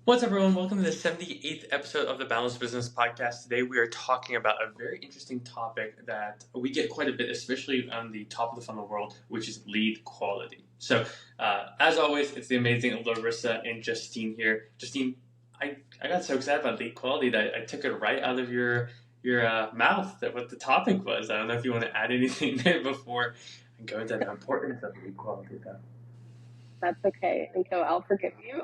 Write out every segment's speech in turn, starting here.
What's up, everyone? Welcome to the 78th episode of the Balanced Business Podcast. Today, we are talking about a very interesting topic that we get quite a bit, especially on the top of the funnel world, which is lead quality. So, as always, it's the amazing Larissa and Justine here. Justine, I got so excited about lead quality that I took it right out of your mouth, that what the topic was. I don't know if you want to add anything there before I go into the importance of lead quality, though. That's okay, Nico. I'll forgive you.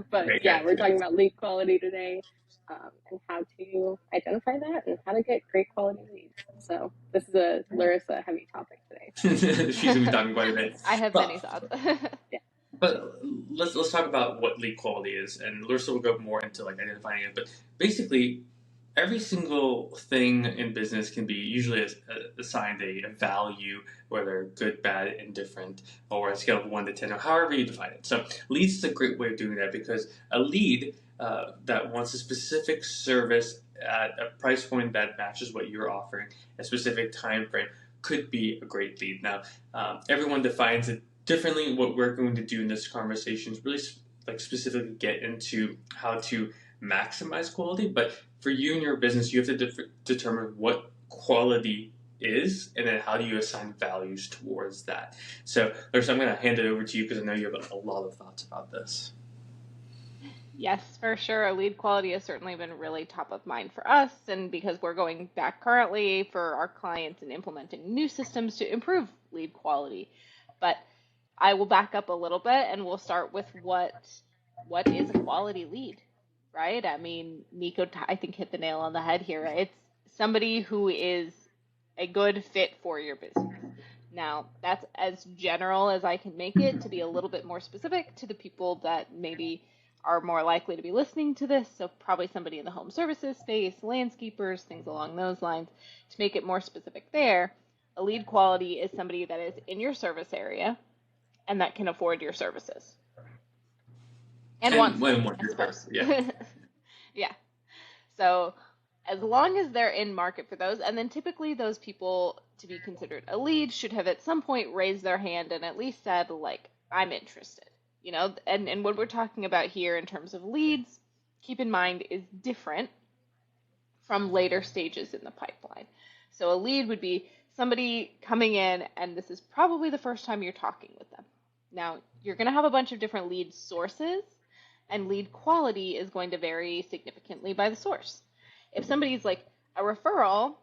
But Okay, yeah, good, we're talking good. about lead quality today, and how to identify that and how to get great quality leads. So this is a Larissa heavy topic today. She's going to be talking quite a bit. I have many But thoughts. Yeah. But let's talk about what lead quality is, and Larissa will go more into like identifying it. But basically, every single thing in business can be usually assigned a value, whether good, bad, indifferent, or a scale of 1 to 10, or however you define it. So leads is a great way of doing that, because a lead that wants a specific service at a price point that matches what you're offering, a specific time frame, could be a great lead. Now, everyone defines it differently. What we're going to do in this conversation is really specifically get into how to maximize quality. But for you and your business, you have to determine what quality is, and then how do you assign values towards that. So, Larissa, I'm going to hand it over to you, because I know you have a lot of thoughts about this. Yes, for sure. Lead quality has certainly been really top of mind for us, and because we're going back currently for our clients and implementing new systems to improve lead quality. But I will back up a little bit and we'll start with what is a quality lead, right? I mean, Nico, I think, hit the nail on the head here. It's somebody who is a good fit for your business. Now, that's as general as I can make it. To be a little bit more specific to the people that maybe are more likely to be listening to this, so probably somebody in the home services space, landscapers, things along those lines. To make it more specific there, a lead quality is somebody that is in your service area and that can afford your services. And wants them, I suppose. Yeah. Yeah. So as long as they're in market for those, and then typically those people to be considered a lead should have at some point raised their hand and at least said, like, I'm interested. And what we're talking about here in terms of leads, keep in mind, is different from later stages in the pipeline. So a lead would be somebody coming in, and this is probably the first time you're talking with them. Now, you're going to have a bunch of different lead sources, and lead quality is going to vary significantly by the source. If somebody's like a referral,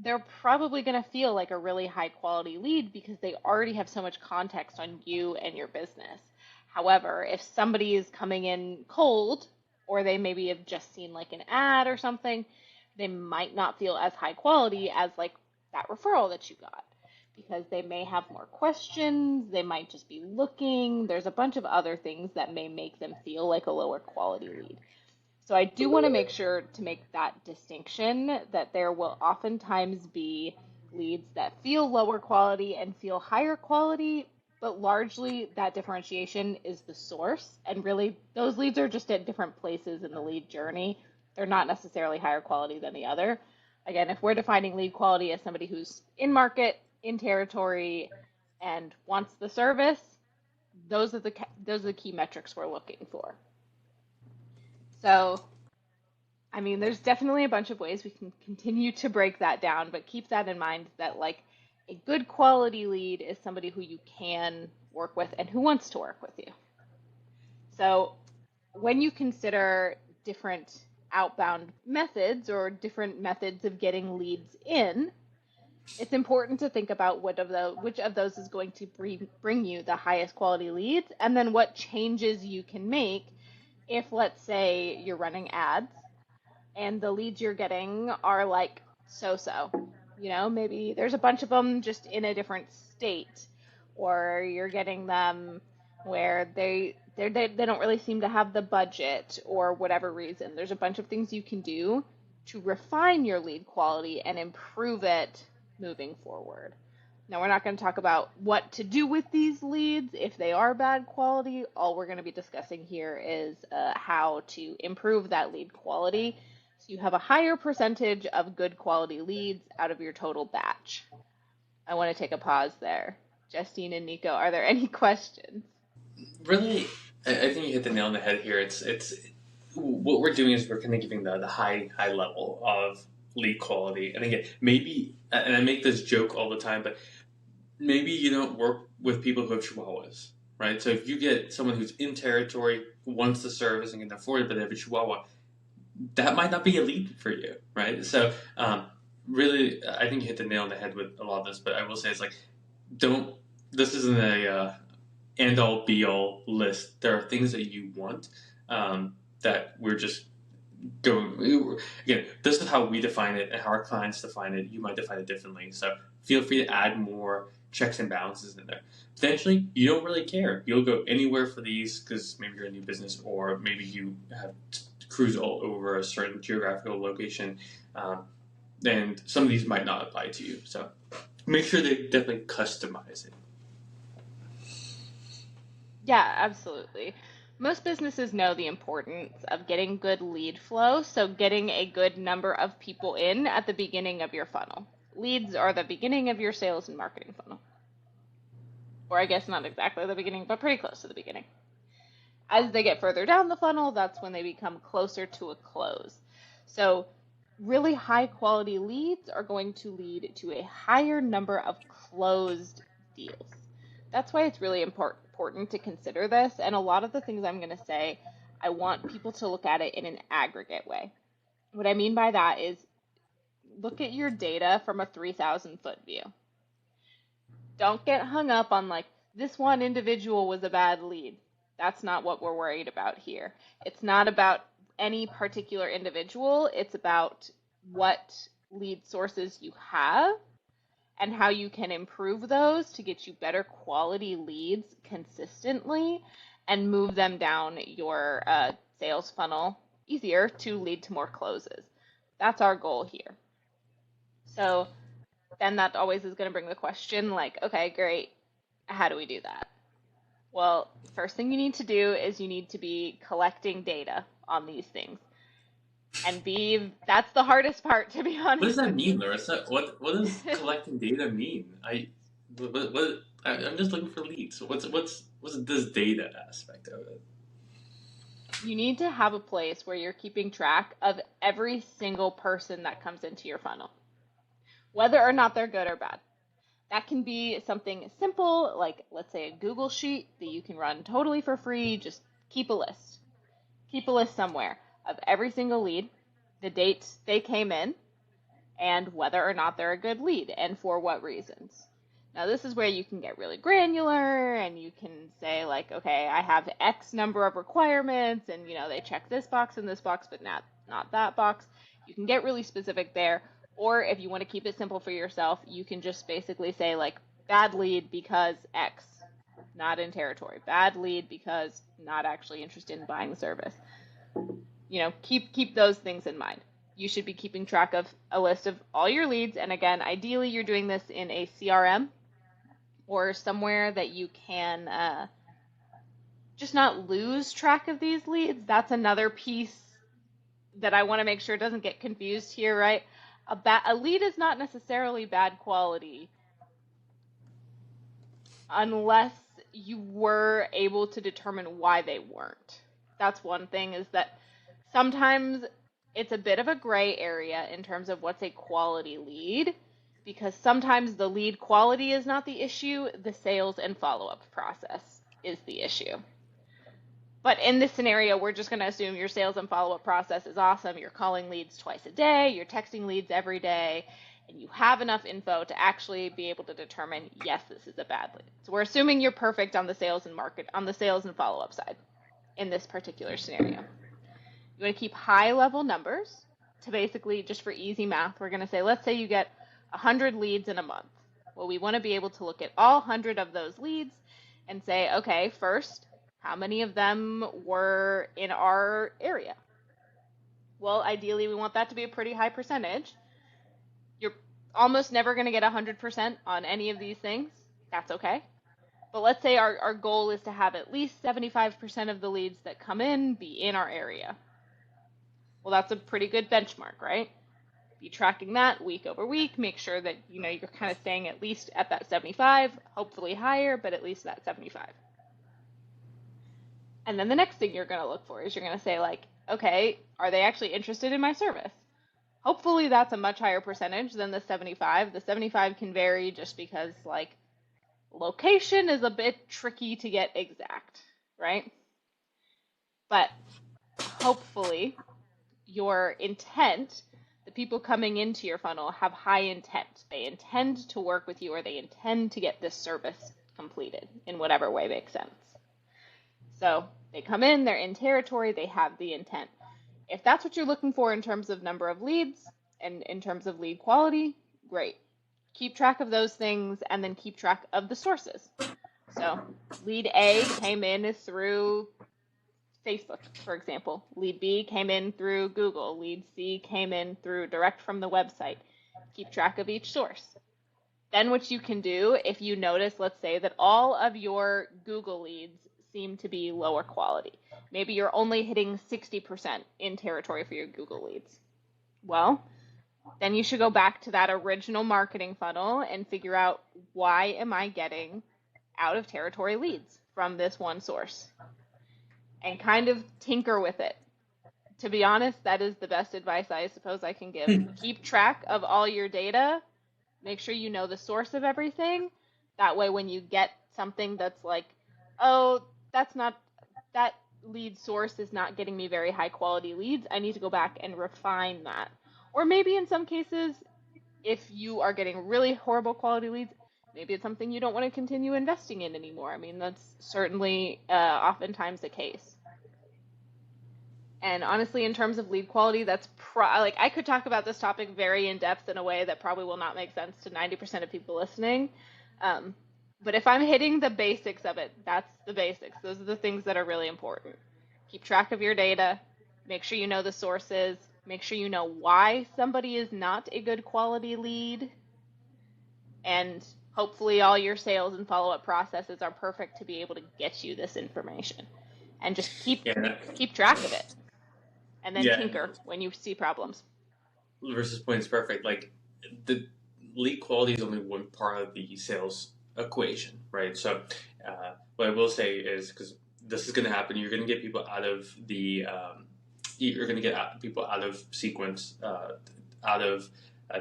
they're probably going to feel like a really high quality lead because they already have so much context on you and your business. However, if somebody is coming in cold, or they maybe have just seen like an ad or something, they might not feel as high quality as like that referral that you got, because they may have more questions, they might just be looking. There's a bunch of other things that may make them feel like a lower quality lead. So I do want to make sure to make that distinction, that there will oftentimes be leads that feel lower quality and feel higher quality, but largely that differentiation is the source. And really, those leads are just at different places in the lead journey. They're not necessarily higher quality than the other. Again, if we're defining lead quality as somebody who's in market, in territory, and wants the service, those are the key metrics we're looking for. So, I mean, there's definitely a bunch of ways we can continue to break that down, but keep that in mind, that like a good quality lead is somebody who you can work with and who wants to work with you. So when you consider different outbound methods or different methods of getting leads in, it's important to think about which of those is going to bring you the highest quality leads, and then what changes you can make if, let's say, you're running ads and the leads you're getting are like so-so. Maybe there's a bunch of them just in a different state, or you're getting them where they don't really seem to have the budget, or whatever reason. There's a bunch of things you can do to refine your lead quality and improve it moving forward. Now, we're not going to talk about what to do with these leads if they are bad quality. All we're going to be discussing here is how to improve that lead quality so you have a higher percentage of good quality leads out of your total batch. I want to take a pause there. Justine and Nico, are there any questions? Really, I think you hit the nail on the head here. It's what we're doing is we're kind of giving the high level of lead quality. And again, maybe, and I make this joke all the time, but maybe you don't work with people who have chihuahuas, right? So if you get someone who's in territory, wants the service and can afford it, but they have a chihuahua, that might not be a lead for you, right? So really, I think you hit the nail on the head with a lot of this, but I will say it's like, don't, this isn't a end all be all list. There are things that you want that we're just going, again, this is how we define it and how our clients define it. You might define it differently. So feel free to add more checks and balances in there. Potentially, you don't really care. You'll go anywhere for these because maybe you're a new business or maybe you have cruise all over a certain geographical location. And some of these might not apply to you. So make sure they definitely customize it. Yeah, absolutely. Most businesses know the importance of getting good lead flow, so getting a good number of people in at the beginning of your funnel. Leads are the beginning of your sales and marketing funnel. Or I guess not exactly the beginning, but pretty close to the beginning. As they get further down the funnel, that's when they become closer to a close. So really high quality leads are going to lead to a higher number of closed deals. That's why it's really important to consider this. And a lot of the things I'm going to say, I want people to look at it in an aggregate way. What I mean by that is look at your data from a 3,000-foot view. Don't get hung up on like, this one individual was a bad lead. That's not what we're worried about here. It's not about any particular individual. It's about what lead sources you have and how you can improve those to get you better quality leads consistently and move them down your sales funnel easier to lead to more closes. That's our goal here. So then that always is going to bring the question like, okay, great. How do we do that? Well, first thing you need to do is you need to be collecting data on these things. And that's the hardest part, to be honest. What does that mean, Larissa? What does collecting data mean? I'm just looking for leads. So what's this data aspect of it? You need to have a place where you're keeping track of every single person that comes into your funnel, whether or not they're good or bad. That can be something simple, like let's say a Google Sheet that you can run totally for free. Just keep a list. Keep a list somewhere of every single lead, the dates they came in, and whether or not they're a good lead and for what reasons. Now this is where you can get really granular and you can say like, okay, I have X number of requirements and they check this box and this box, but not that box. You can get really specific there. Or if you want to keep it simple for yourself, you can just basically say like bad lead because X, not in territory. Bad lead because not actually interested in buying the service. Keep those things in mind. You should be keeping track of a list of all your leads. And again, ideally you're doing this in a CRM or somewhere that you can just not lose track of these leads. That's another piece that I want to make sure doesn't get confused here, right? A lead is not necessarily bad quality unless you were able to determine why they weren't. That's one thing, is that sometimes it's a bit of a gray area in terms of what's a quality lead, because sometimes the lead quality is not the issue, the sales and follow-up process is the issue. But in this scenario, we're just going to assume your sales and follow-up process is awesome. You're calling leads twice a day, you're texting leads every day, and you have enough info to actually be able to determine, yes, this is a bad lead. So we're assuming you're perfect on the sales and follow-up side in this particular scenario. You want to keep high-level numbers to basically, just for easy math, we're going to say, let's say you get 100 leads in a month. Well, we want to be able to look at all 100 of those leads and say, okay, first, how many of them were in our area? Well, ideally, we want that to be a pretty high percentage. You're almost never going to get 100% on any of these things. That's okay. But let's say our goal is to have at least 75% of the leads that come in be in our area. Well, that's a pretty good benchmark, right? Be tracking that week over week. Make sure that you're kind of staying at least at that 75, hopefully higher, but at least that 75. And then the next thing you're going to look for is you're going to say like, okay, are they actually interested in my service? Hopefully that's a much higher percentage than the 75. The 75 can vary just because like location is a bit tricky to get exact, right? But hopefully your intent, the people coming into your funnel have high intent. They intend to work with you or they intend to get this service completed in whatever way makes sense. So they come in, they're in territory, they have the intent. If that's what you're looking for in terms of number of leads and in terms of lead quality, great. Keep track of those things and then keep track of the sources. So lead A came in through Facebook, for example. Lead B came in through Google. Lead C came in through direct from the website. Keep track of each source. Then what you can do, if you notice, let's say that all of your Google leads seem to be lower quality. Maybe you're only hitting 60% in territory for your Google leads. Well, then you should go back to that original marketing funnel and figure out, why am I getting out of territory leads from this one source? And kind of tinker with it. To be honest, that is the best advice I suppose I can give. Keep track of all your data. Make sure you know the source of everything. That way when you get something that's like, oh, that lead source is not getting me very high quality leads, I need to go back and refine that. Or maybe in some cases, if you are getting really horrible quality leads, maybe it's something you don't want to continue investing in anymore. I mean, that's certainly oftentimes the case. And honestly, in terms of lead quality, that's like, I could talk about this topic very in depth in a way that probably will not make sense to 90% of people listening. But if I'm hitting the basics of it, that's the basics. Those are the things that are really important. Keep track of your data. Make sure you know the sources. Make sure you know why somebody is not a good quality lead. And hopefully all your sales and follow-up processes are perfect to be able to get you this information. And just keep track of it. And then tinker when you see problems. Larissa's point is perfect. Like, the lead quality is only one part of the sales equation, right? So what I will say is, because this is going to happen, you're going to get people out of the you're going to get people out of sequence, out of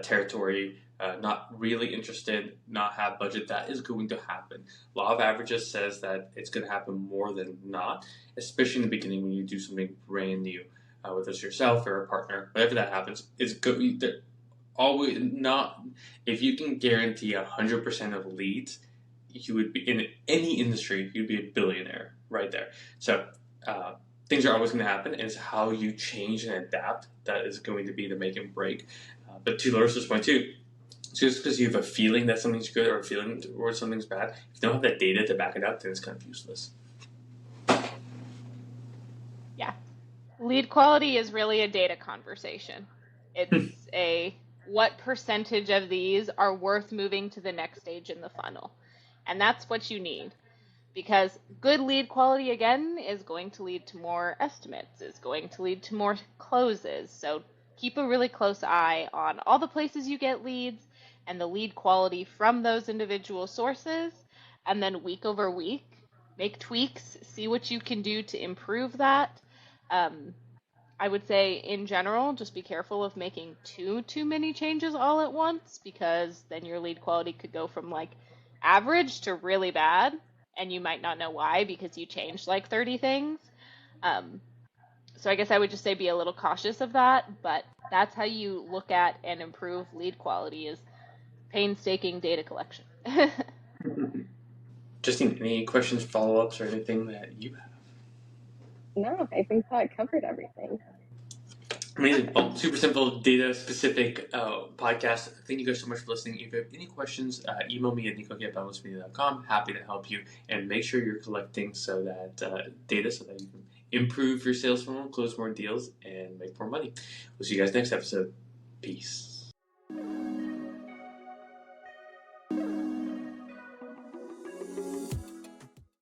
territory, not really interested, not have budget. That is going to happen. Law of averages says that it's going to happen more than not, especially in the beginning when you do something brand new. Whether it's yourself or a partner, whatever that happens, it's good. Always not. If you can guarantee 100% of leads, you would be in any industry. You'd be a billionaire right there. So things are always going to happen. And it's how you change and adapt that is going to be the make and break. But to Larissa's point too, just because you have a feeling that something's good or a feeling towards something's bad, if you don't have that data to back it up, then it's kind of useless. Yeah. Lead quality is really a data conversation. It's what percentage of these are worth moving to the next stage in the funnel. And that's what you need. Because good lead quality, again, is going to lead to more estimates, is going to lead to more closes. So keep a really close eye on all the places you get leads and the lead quality from those individual sources. And then week over week, make tweaks, see what you can do to improve that. I would say in general, just be careful of making too many changes all at once, because then your lead quality could go from like average to really bad, and you might not know why because you changed like 30 things. So I guess I would just say be a little cautious of that, but that's how you look at and improve lead quality, is painstaking data collection. Justine, any questions, follow-ups, or anything that you have? No, I think that covered everything. Amazing. Well, super simple, data-specific podcast. Thank you guys so much for listening. If you have any questions, email me at nico@boundlessmedia.com. Happy to help you. And make sure you're collecting so that data so that you can improve your sales funnel, close more deals, and make more money. We'll see you guys next episode. Peace.